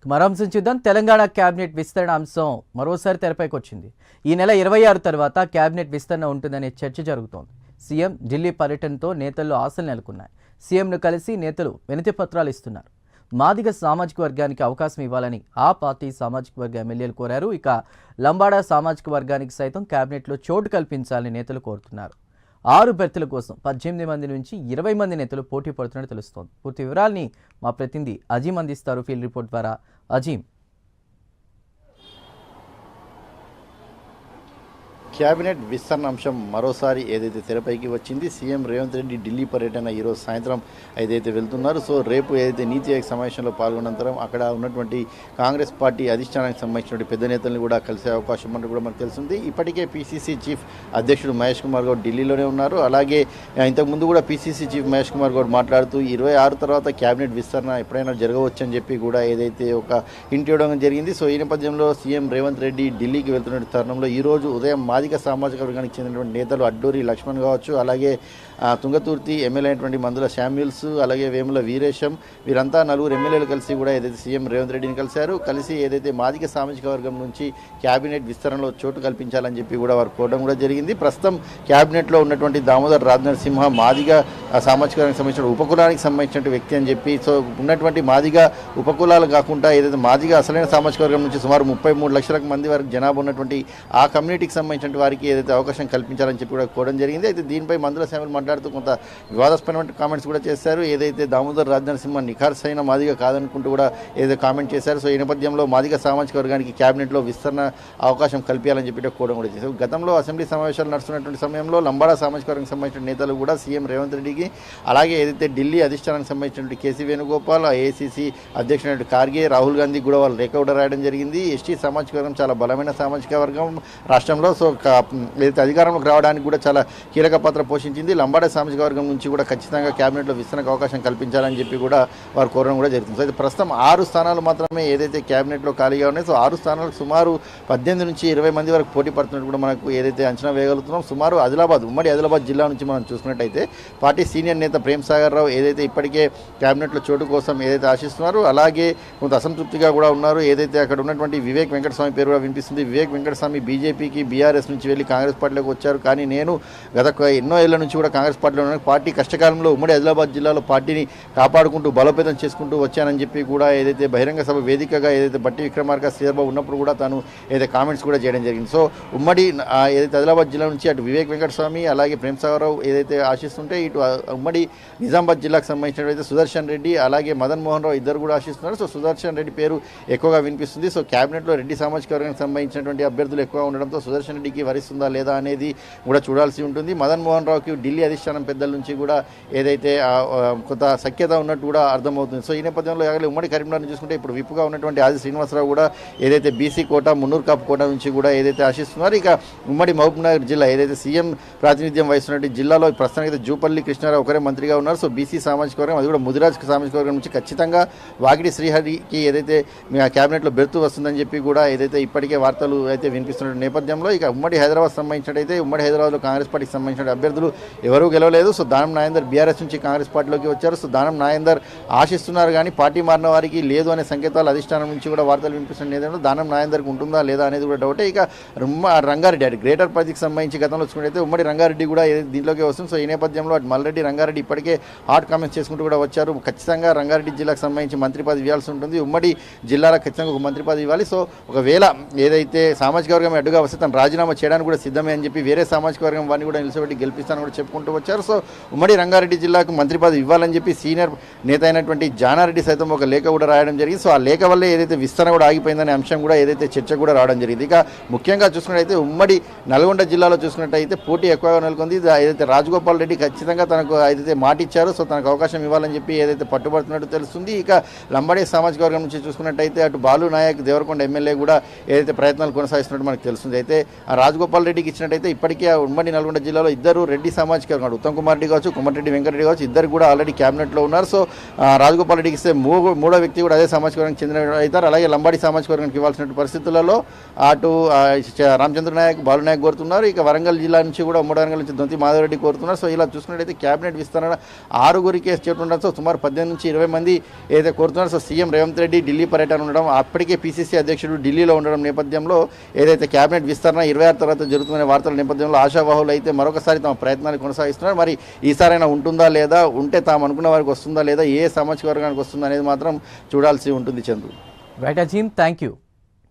మరో అంశం చూద్దాం. తెలంగాణ కేబినెట్ విస్తరణ అంశం మరోసారి తెరపైకి వచ్చింది. ఈ నెల 26 తర్వాత కేబినెట్ విస్తరణ ఉంటుందనే చర్చ జరుగుతోంది. సీఎం ఢిల్లీ పర్యటనతో నేతల్లో ఆశలు నెలకొన్నాయి. సీఎంను కలిసి నేతలు వినతి పత్రాలు ఇస్తున్నారు. మాదిగ సామాజిక వర్గానికి అవకాశం ఇవ్వాలని ఆ పార్టీ సామాజిక వర్గ ఎమ్మెల్యేలు కోరారు. ఇక లంబాడా సామాజిక వర్గానికి సైతం కేబినెట్లో చోటు కల్పించాలని నేతలు కోరుతున్నారు. 6 అభ్యర్థుల కోసం 18 మంది నుంచి 20 మంది నేతలు పోటీ పడుతున్నట్టు తెలుస్తోంది. పూర్తి వివరాల్ని మా ప్రతినిధి అజీం అందిస్తారు ఫీల్డ్ రిపోర్ట్ ద్వారా. అజీం, కేబినెట్ విస్తరణ అంశం మరోసారి ఏదైతే తెరపైకి వచ్చింది. సీఎం రేవంత్ రెడ్డి ఢిల్లీ పర్యటన ఈరోజు సాయంత్రం ఏదైతే వెళ్తున్నారు. సో రేపు ఏదైతే నీతి ఆయోగ్ సమావేశంలో పాల్గొన్నంతరం అక్కడ ఉన్నటువంటి కాంగ్రెస్ పార్టీ అధిష్టానానికి సంబంధించినటువంటి పెద్ద నేతలను కూడా కలిసే అవకాశం ఉన్నట్టు కూడా మనకు తెలుస్తుంది. ఇప్పటికే పీసీసీ చీఫ్ అధ్యక్షుడు మహేష్ కుమార్ గౌడ్ ఢిల్లీలోనే ఉన్నారు. అలాగే ఇంతకుముందు కూడా పీసీసీ చీఫ్ మహేష్ కుమార్ గౌడ్ మాట్లాడుతూ 26 తర్వాత కేబినెట్ విస్తరణ ఎప్పుడైనా జరగవచ్చు అని చెప్పి కూడా ఏదైతే ఒక హింట్ ఇవ్వడం జరిగింది. సో ఈ నేపథ్యంలో సీఎం రేవంత్ రెడ్డి ఢిల్లీకి వెళ్తున్న తరుణంలో ఈరోజు ఉదయం మాదిగ సామాజిక వర్గానికి చెందినటువంటి నేతలు అడ్డూరి లక్ష్మణ్ కావచ్చు, అలాగే తుంగతుర్తి ఎమ్మెల్యే అయినటువంటి మందుల శామ్యూల్స్, అలాగే వేముల వీరేశం, వీరంతా 4 ఎమ్మెల్యేలు కలిసి కూడా ఏదైతే సీఎం రేవంత్ రెడ్డిని కలిసి ఏదైతే మాదిగ సామాజిక వర్గం నుంచి క్యాబినెట్ విస్తరణలో చోటు కల్పించాలని చెప్పి కూడా వారు కోరడం కూడా జరిగింది. ప్రస్తుతం క్యాబినెట్లో ఉన్నటువంటి దామోదర్ రాజనరసింహ మాదిగ సామాజిక వర్గానికి సంబంధించిన ఉపకులానికి సంబంధించిన వ్యక్తి అని చెప్పి, సో ఉన్నటువంటి మాదిగ ఉపకులాలు కాకుండా ఏదైతే మాదిగ అసలైన సామాజిక వర్గం నుంచి సుమారు 33 లక్షల మంది వరకు జనాభా ఉన్నటువంటి ఆ కమ్యూనిటీకి సంబంధించిన వారికి ఏదైతే అవకాశం కల్పించాలని చెప్పి కూడా కోరడం జరిగింది. అయితే దీనిపై మందుల శామ్యూల్ మాట్లాడుతూ కొంత వివాదాస్పదమైన కామెంట్స్ కూడా చేశారు. ఏదైతే దామోదర్ రాజనరసింహ నిఖార్సైన మాదిగ కాదనుకుంటూ కూడా ఏదైతే కామెంట్ చేశారు. సో ఈ నేపథ్యంలో మాదిగ సామాజిక వర్గానికి క్యాబినెట్లో విస్తరణ అవకాశం కల్పించాలని చెప్పి కోరడం కూడా చేశారు. గతంలో అసెంబ్లీ సమావేశాలు నడుస్తున్నటువంటి సమయంలో లంబాడా సామాజిక వర్గానికి సంబంధించిన నేతలు కూడా సీఎం రేవంత్ రెడ్డికి, అలాగే ఏదైతే ఢిల్లీ అధిష్టానానికి సంబంధించినటువంటి కేసీ వేణుగోపాల్, ఏఐసీసీ అధ్యక్షుడు ఖార్గే, రాహుల్ గాంధీ కూడా వాళ్ళు లేఖ కూడా రాయడం జరిగింది. ఎస్టీ సామాజిక వర్గం చాలా బలమైన సామాజిక వర్గం రాష్ట్రంలో. సో ఏదైతే అధికారంలోకి రావడానికి కూడా చాలా కీలక పాత్ర పోషించింది. లంబాడా సామాజిక వర్గం నుంచి కూడా ఖచ్చితంగా క్యాబినెట్లో విస్తరణకు అవకాశం కల్పించాలని చెప్పి కూడా వారు కోరడం కూడా జరుగుతుంది. సో అయితే ప్రస్తుతం 6 స్థానాలు మాత్రమే ఏదైతే క్యాబినెట్లో ఖాళీగా ఉన్నాయి. సో 6 స్థానాలకు సుమారు 18 నుంచి 20 మంది వరకు పోటీ పడుతున్నట్టు కూడా మనకు ఏదైతే అంచనా వేయగలుగుతున్నాం. సుమారు ఉమ్మడి ఆదిలాబాద్ జిల్లా నుంచి మనం చూసుకున్నట్టయితే పార్టీ సీనియర్ నేత ప్రేమ్ సాగర్ రావు ఏదైతే ఇప్పటికే క్యాబినెట్లో చోటు కోసం ఏదైతే ఆశిస్తున్నారో, అలాగే కొంత అసంతృప్తిగా కూడా ఉన్నారు. ఏదైతే అక్కడ ఉన్నటువంటి వివేక్ వెంకటస్వామి పేరు కూడా వినిపిస్తుంది. వివేక్ వెంకటస్వామి బీజేపీకి బీఆర్ఎస్ నుంచి వెళ్ళి కాంగ్రెస్ పార్టీలోకి వచ్చారు. కానీ నేను గత ఎన్నో ఏళ్ల నుంచి కూడా కాంగ్రెస్ పార్టీలో ఉన్నాను. పార్టీ కష్టకాలంలో ఉమ్మడి ఆదిలాబాద్ జిల్లాలో పార్టీని కాపాడుకుంటూ బలోపేతం చేసుకుంటూ వచ్చానని చెప్పి కూడా ఏదైతే బహిరంగ సభ వేదికగా ఏదైతే బట్టి విక్రమార్క శ్రీధర్బాబు ఉన్నప్పుడు కూడా తాను ఏదైతే కామెంట్స్ కూడా చేయడం జరిగింది. సో ఉమ్మడి ఏదైతే ఆదిలాబాద్ జిల్లా నుంచి అటు వివేక్ వెంకటస్వామి అలాగే ప్రేమ్ సాగర్ రావు ఏదైతే ఆశిస్తుంటే, ఇటు ఉమ్మడి నిజామాబాద్ జిల్లాకు సంబంధించినట్లయితే సుదర్శన్ రెడ్డి అలాగే మదన్ మోహన్ రావు ఇద్దరు కూడా ఆశిస్తున్నారు. సో సుదర్శన్ రెడ్డి పేరు ఎక్కువగా వినిపిస్తుంది. సో క్యాబినెట్లో రెడ్డి సామాజిక వర్గానికి సంబంధించినటువంటి అభ్యర్థులు ఎక్కువగా ఉండడంతో సుదర్శన్ రెడ్డికి వరిస్తుందా లేదా అనేది కూడా చూడాల్సి ఉంటుంది. మదన్ మోహన్ రావుకి ఢిల్లీ అధిష్టానం పెద్దల నుంచి కూడా ఏదైతే కొంత సఖ్యత ఉన్నట్టు కూడా అర్థమవుతుంది. సో ఈ నేపథ్యంలో ఉమ్మడి కరీంనగర్ చూసుకుంటే ఇప్పుడు విప్పుగా ఉన్నటువంటి ఆది శ్రీనివాసరావు కూడా ఏదైతే బీసీ కోట మున్నూరు కాపు కోట నుంచి కూడా ఏదైతే ఆశిస్తున్నారు. ఇక ఉమ్మడి మహబూబ్నగర్ జిల్లా ఏదైతే సీఎం ప్రాతినిధ్యం వహిస్తున్నటువంటి జిల్లాలో ప్రస్తుతానికి జూపల్లి కృష్ణారావు ఒకరే మంత్రిగా ఉన్నారు. సో బీసీ సామాజిక వర్గం, అది కూడా ముదిరాజ్ సామాజిక వర్గం నుంచి ఖచ్చితంగా వాకిడి శ్రీహరికి ఏదైతే క్యాబినెట్లో బెర్తు వస్తుందని చెప్పి కూడా ఏదైతే ఇప్పటికే వార్తలు అయితే వినిపిస్తున్న నేపథ్యంలో, ఇక ఉమ్మడి హైదరాబాద్ సంబంధించినట్టయితే ఉమ్మడి హైదరాబాద్లో కాంగ్రెస్ పార్టీకి సంబంధించిన అభ్యర్థులు ఎవరూ గెలవలేదు. సో దానం నాయందర్ బీఆర్ఎస్ నుంచి కాంగ్రెస్ పార్టీలోకి వచ్చారు. సో దానం నాయందర్ ఆశిస్తున్నారు కానీ పార్టీ మారిన వారికి లేదు అనే సంకేతాలు అధిష్టానం నుంచి కూడా వార్తలు వినిపిస్తున్న నేపథ్యంలో దానం నాయందర్కి ఉంటుందా లేదా అనేది కూడా డౌటే. ఇక రంగారెడ్డి అటు గ్రేటర్ పరిధికి సంబంధించి గతంలో చూసుకుంటే ఉమ్మడి రంగారెడ్డి కూడా దీంట్లోకి వస్తుంది. సో ఈ నేపథ్యంలో అటు మల్రెడ్డి రంగారెడ్డి ఇప్పటికే హాట్ కామెంట్స్ చేసుకుంటూ కూడా వచ్చారు. ఖచ్చితంగా రంగారెడ్డి జిల్లాకు సంబంధించి మంత్రి పదవి ఇవ్వాల్సి ఉంటుంది. ఉమ్మడి జిల్లాలో ఖచ్చితంగా ఒక మంత్రి పదవి ఇవ్వాలి. సో ఒకవేళ ఏదైతే సామాజిక వర్గం అడ్డుగా వస్తే తను రాజీనామా చేయడానికి కూడా సిద్ధమే అని చెప్పి వేరే సామాజిక వర్గం వారిని కూడా నిలిచిపెట్టి గెలిపిస్తానని కూడా చెప్పుకుంటూ వచ్చారు. సో ఉమ్మడి రంగారెడ్డి జిల్లాకు మంత్రి పదవి ఇవ్వాలని చెప్పి సీనియర్ నేత అయినటువంటి జానారెడ్డి సైతం ఒక లేఖ కూడా రాయడం జరిగింది. సో ఆ లేఖ వల్లే ఏదైతే విస్తరణ కూడా ఆగిపోయిందనే అంశం కూడా ఏదైతే చర్చ కూడా రావడం జరిగింది. ఇక ముఖ్యంగా చూసుకున్నట్టయితే ఉమ్మడి నల్గొండ జిల్లాలో చూసుకున్నట్టయితే పోటీ ఎక్కువగా నెలకొంది. ఏదైతే రాజగోపాల్ రెడ్డి ఖచ్చితంగా తనకు ఏదైతే మాట ఇచ్చారో సో తనకు అవకాశం ఇవ్వాలని చెప్పి ఏదైతే పట్టుబడుతున్నట్టు తెలుస్తుంది. ఇక లంబాడీ సామాజిక వర్గం నుంచి చూసుకున్నట్టయితే అటు బాలు నాయక్ దేవరకొండ ఎమ్మెల్యే కూడా ఏదైతే ప్రయత్నాలు కొనసాగిస్తున్నట్టు మనకు తెలుస్తుంది. అయితే రాజగోపాల్ రెడ్డికి ఇచ్చినట్టయితే ఇప్పటికే ఆ ఉమ్మడి నల్గొండ జిల్లాలో ఇద్దరు రెడ్డి సామాజిక వర్గం ఉత్తమ్ కుమార్ రెడ్డి కావచ్చు, కోమటిరెడ్డి వెంకటరెడ్డి కావచ్చు, ఇద్దరు కూడా ఆల్రెడీ క్యాబినెట్లో ఉన్నారు. సో రాజగోపాల్ రెడ్డికి ఇస్తే మూడో వ్యక్తి కూడా అదే సామాజిక వర్గానికి చెందిన అవుతారు. అలాగే లంబాడి సామాజిక వర్గానికి ఇవ్వాల్సిన పరిస్థితులలో అటు రామచంద్ర నాయక్, బాలు నాయక్ కోరుతున్నారు. ఇక వరంగల్ జిల్లా నుంచి కూడా ఉమ్మడి వరంగల్ నుంచి దొంతి మాధవరెడ్డి కోరుతున్నారు. సో ఇలా చూసుకున్నట్టయితే క్యాబినెట్ విస్తరణ 6గురికి స్టేట్ ఉండడం. సో సుమారు 18 నుంచి 20 మంది ఏదైతే కోరుతున్నారు. సో సీఎం రేవంత్ రెడ్డి ఢిల్లీ పర్యటన ఉండడం, అప్పటికే పీసీసీ అధ్యక్షుడు ఢిల్లీలో ఉండడం నేపథ్యంలో ఏదైతే క్యాబినెట్ విస్తరణ 26 తర్వాత జరుగుతుందనే వార్తల నేపథ్యంలో ఆశావాహులు అయితే మరొకసారి తమ ప్రయత్నాన్ని కొనసాగిస్తున్నారు. మరి ఈసారైనా ఉంటుందా లేదా, ఉంటే తాము అనుకున్న వారికి వస్తుందా లేదా, ఏ సామాజిక వర్గానికి వస్తుందా అనేది మాత్రం చూడాల్సి ఉంటుంది. Chandru. Right Azeem, thank you.